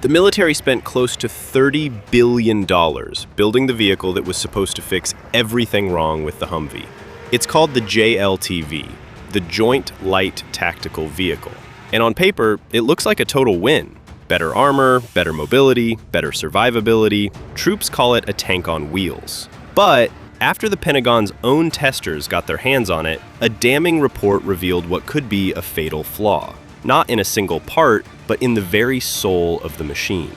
The military spent close to $30 billion building the vehicle that was supposed to fix everything wrong with the Humvee. It's called the JLTV, the Joint Light Tactical Vehicle. And on paper, it looks like a total win. Better armor, better mobility, better survivability. Troops call it a tank on wheels. But after the Pentagon's own testers got their hands on it, a damning report revealed what could be a fatal flaw. Not in a single part, but in the very soul of the machine.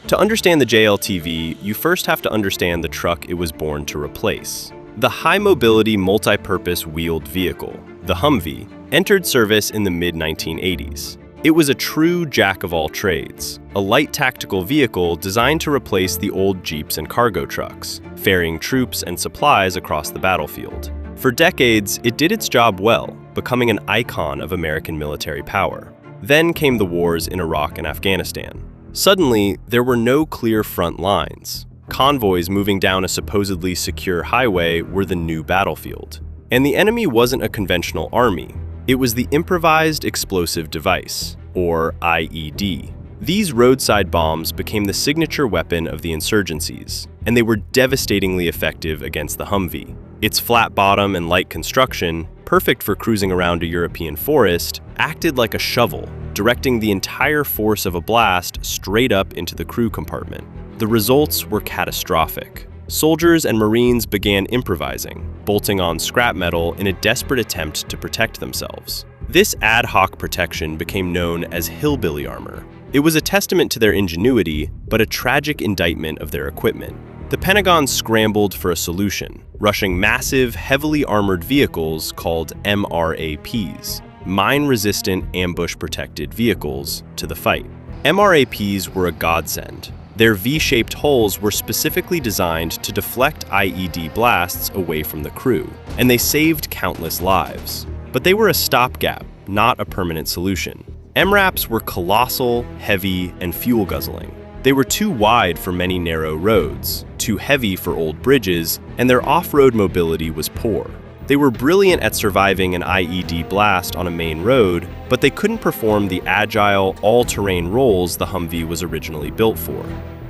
To understand the JLTV, you first have to understand the truck it was born to replace. The high-mobility, multi-purpose wheeled vehicle, the Humvee, entered service in the mid-1980s. It was a true jack-of-all-trades, a light tactical vehicle designed to replace the old Jeeps and cargo trucks, ferrying troops and supplies across the battlefield. For decades, it did its job well, becoming an icon of American military power. Then came the wars in Iraq and Afghanistan. Suddenly, there were no clear front lines. Convoys moving down a supposedly secure highway were the new battlefield. And the enemy wasn't a conventional army. It was the Improvised Explosive Device, or IED. These roadside bombs became the signature weapon of the insurgencies, and they were devastatingly effective against the Humvee. Its flat bottom and light construction, perfect for cruising around a European forest, acted like a shovel, directing the entire force of a blast straight up into the crew compartment. The results were catastrophic. Soldiers and Marines began improvising, bolting on scrap metal in a desperate attempt to protect themselves. This ad hoc protection became known as hillbilly armor. It was a testament to their ingenuity, but a tragic indictment of their equipment. The Pentagon scrambled for a solution, rushing massive, heavily armored vehicles called MRAPs, mine-resistant ambush-protected vehicles, to the fight. MRAPs were a godsend. Their V-shaped hulls were specifically designed to deflect IED blasts away from the crew, and they saved countless lives. But they were a stopgap, not a permanent solution. MRAPs were colossal, heavy, and fuel-guzzling. They were too wide for many narrow roads, too heavy for old bridges, and their off-road mobility was poor. They were brilliant at surviving an IED blast on a main road, but they couldn't perform the agile, all-terrain roles the Humvee was originally built for.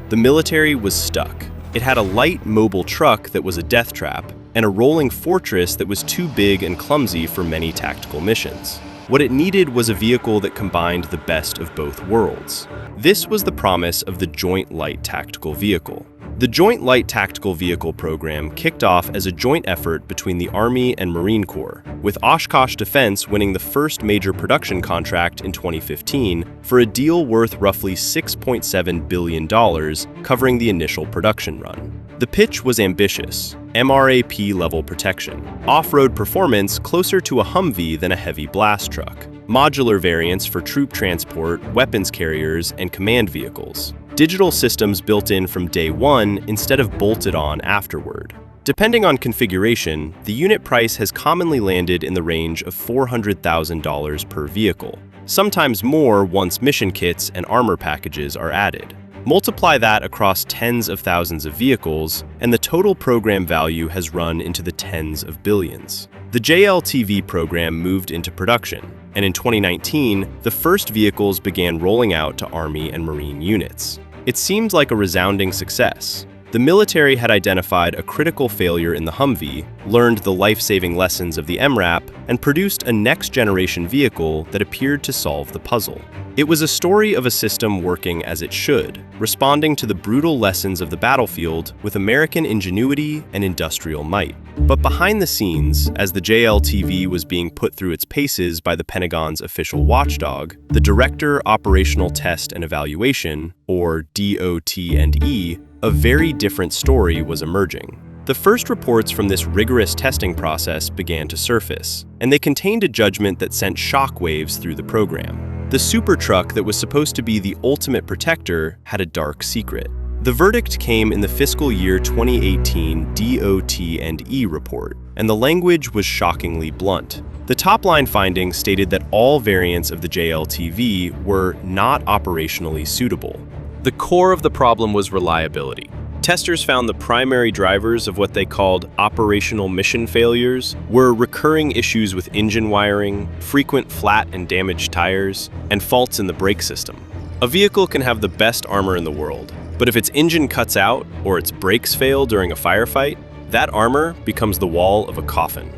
The military was stuck. It had a light, mobile truck that was a death trap, and a rolling fortress that was too big and clumsy for many tactical missions. What it needed was a vehicle that combined the best of both worlds. This was the promise of the Joint Light Tactical Vehicle. The Joint Light Tactical Vehicle program kicked off as a joint effort between the Army and Marine Corps, with Oshkosh Defense winning the first major production contract in 2015 for a deal worth roughly $6.7 billion, covering the initial production run. The pitch was ambitious: MRAP-level protection, off-road performance closer to a Humvee than a heavy blast truck, modular variants for troop transport, weapons carriers, and command vehicles, digital systems built in from day one instead of bolted on afterward. Depending on configuration, the unit price has commonly landed in the range of $400,000 per vehicle, sometimes more once mission kits and armor packages are added. Multiply that across tens of thousands of vehicles, and the total program value has run into the tens of billions. The JLTV program moved into production, and in 2019, the first vehicles began rolling out to Army and Marine units. It seemed like a resounding success. The military had identified a critical failure in the Humvee, learned the life-saving lessons of the MRAP, and produced a next-generation vehicle that appeared to solve the puzzle. It was a story of a system working as it should, responding to the brutal lessons of the battlefield with American ingenuity and industrial might. But behind the scenes, as the JLTV was being put through its paces by the Pentagon's official watchdog, the Director Operational Test and Evaluation, or DOT&E, a very different story was emerging. The first reports from this rigorous testing process began to surface, and they contained a judgment that sent shockwaves through the program. The super truck that was supposed to be the ultimate protector had a dark secret. The verdict came in the fiscal year 2018 DOT&E report, and the language was shockingly blunt. The top-line findings stated that all variants of the JLTV were not operationally suitable. The core of the problem was reliability. Testers found the primary drivers of what they called operational mission failures were recurring issues with engine wiring, frequent flat and damaged tires, and faults in the brake system. A vehicle can have the best armor in the world, but if its engine cuts out or its brakes fail during a firefight, that armor becomes the wall of a coffin.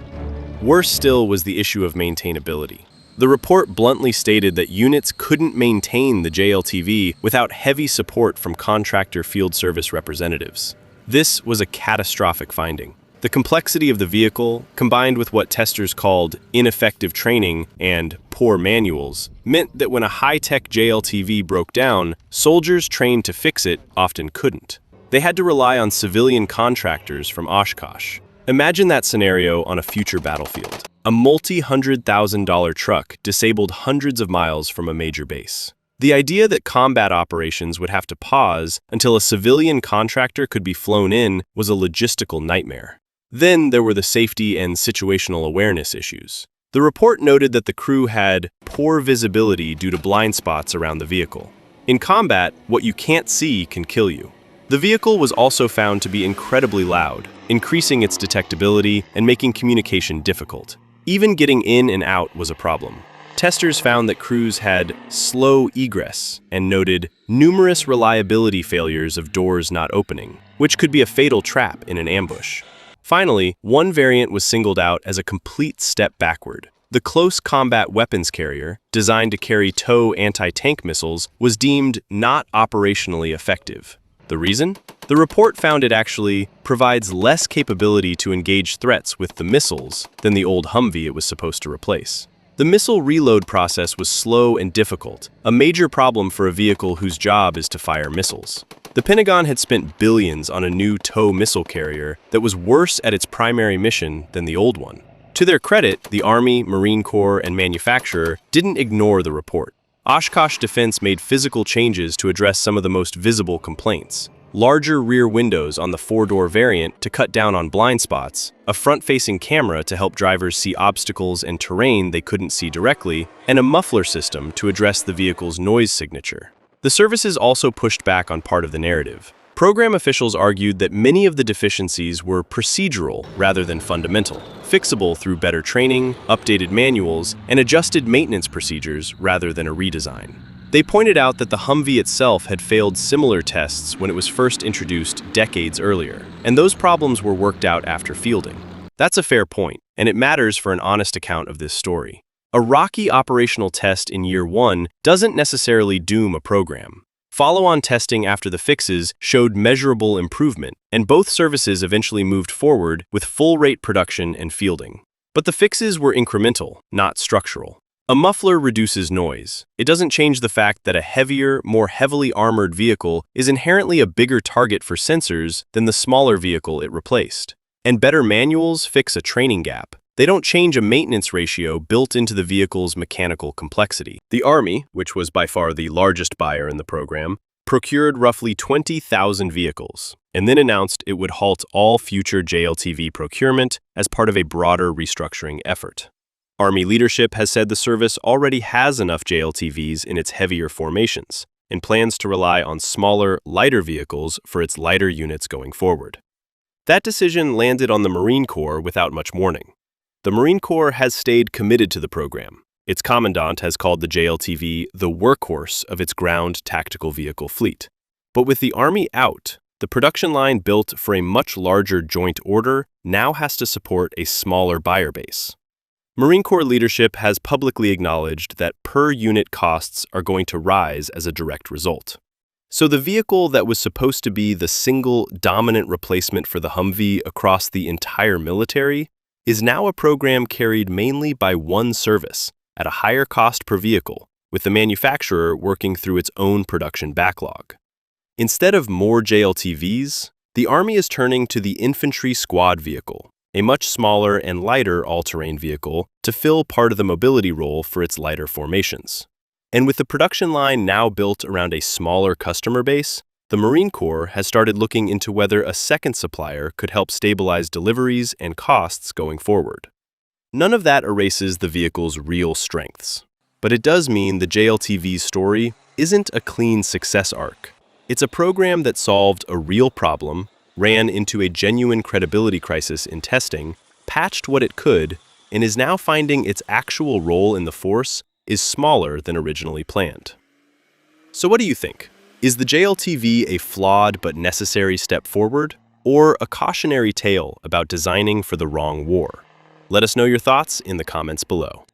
Worse still was the issue of maintainability. The report bluntly stated that units couldn't maintain the JLTV without heavy support from contractor field service representatives. This was a catastrophic finding. The complexity of the vehicle, combined with what testers called ineffective training and poor manuals, meant that when a high-tech JLTV broke down, soldiers trained to fix it often couldn't. They had to rely on civilian contractors from Oshkosh. Imagine that scenario on a future battlefield. A multi-$100,000 truck disabled hundreds of miles from a major base. The idea that combat operations would have to pause until a civilian contractor could be flown in was a logistical nightmare. Then there were the safety and situational awareness issues. The report noted that the crew had poor visibility due to blind spots around the vehicle. In combat, what you can't see can kill you. The vehicle was also found to be incredibly loud, increasing its detectability and making communication difficult. Even getting in and out was a problem. Testers found that crews had slow egress and noted numerous reliability failures of doors not opening, which could be a fatal trap in an ambush. Finally, one variant was singled out as a complete step backward. The close combat weapons carrier, designed to carry TOW anti-tank missiles, was deemed not operationally effective. The reason? The report found it actually provides less capability to engage threats with the missiles than the old Humvee it was supposed to replace. The missile reload process was slow and difficult, a major problem for a vehicle whose job is to fire missiles. The Pentagon had spent billions on a new TOW missile carrier that was worse at its primary mission than the old one. To their credit, the Army, Marine Corps, and manufacturer didn't ignore the report. Oshkosh Defense made physical changes to address some of the most visible complaints. Larger rear windows on the four-door variant to cut down on blind spots, a front-facing camera to help drivers see obstacles and terrain they couldn't see directly, and a muffler system to address the vehicle's noise signature. The services also pushed back on part of the narrative. Program officials argued that many of the deficiencies were procedural rather than fundamental, fixable through better training, updated manuals, and adjusted maintenance procedures rather than a redesign. They pointed out that the Humvee itself had failed similar tests when it was first introduced decades earlier, and those problems were worked out after fielding. That's a fair point, and it matters for an honest account of this story. A rocky operational test in year one doesn't necessarily doom a program. Follow-on testing after the fixes showed measurable improvement, and both services eventually moved forward with full-rate production and fielding. But the fixes were incremental, not structural. A muffler reduces noise. It doesn't change the fact that a heavier, more heavily armored vehicle is inherently a bigger target for sensors than the smaller vehicle it replaced. And better manuals fix a training gap. They don't change a maintenance ratio built into the vehicle's mechanical complexity. The Army, which was by far the largest buyer in the program, procured roughly 20,000 vehicles, and then announced it would halt all future JLTV procurement as part of a broader restructuring effort. Army leadership has said the service already has enough JLTVs in its heavier formations, and plans to rely on smaller, lighter vehicles for its lighter units going forward. That decision landed on the Marine Corps without much warning. The Marine Corps has stayed committed to the program. Its commandant has called the JLTV the workhorse of its ground tactical vehicle fleet. But with the Army out, the production line built for a much larger joint order now has to support a smaller buyer base. Marine Corps leadership has publicly acknowledged that per-unit costs are going to rise as a direct result. So the vehicle that was supposed to be the single dominant replacement for the Humvee across the entire military is now a program carried mainly by one service at a higher cost per vehicle, with the manufacturer working through its own production backlog. Instead of more JLTVs, the Army is turning to the infantry squad vehicle, a much smaller and lighter all-terrain vehicle to fill part of the mobility role for its lighter formations. And with the production line now built around a smaller customer base, the Marine Corps has started looking into whether a second supplier could help stabilize deliveries and costs going forward. None of that erases the vehicle's real strengths, but it does mean the JLTV's story isn't a clean success arc. It's a program that solved a real problem, ran into a genuine credibility crisis in testing, patched what it could, and is now finding its actual role in the force is smaller than originally planned. So what do you think? Is the JLTV a flawed but necessary step forward, or a cautionary tale about designing for the wrong war? Let us know your thoughts in the comments below.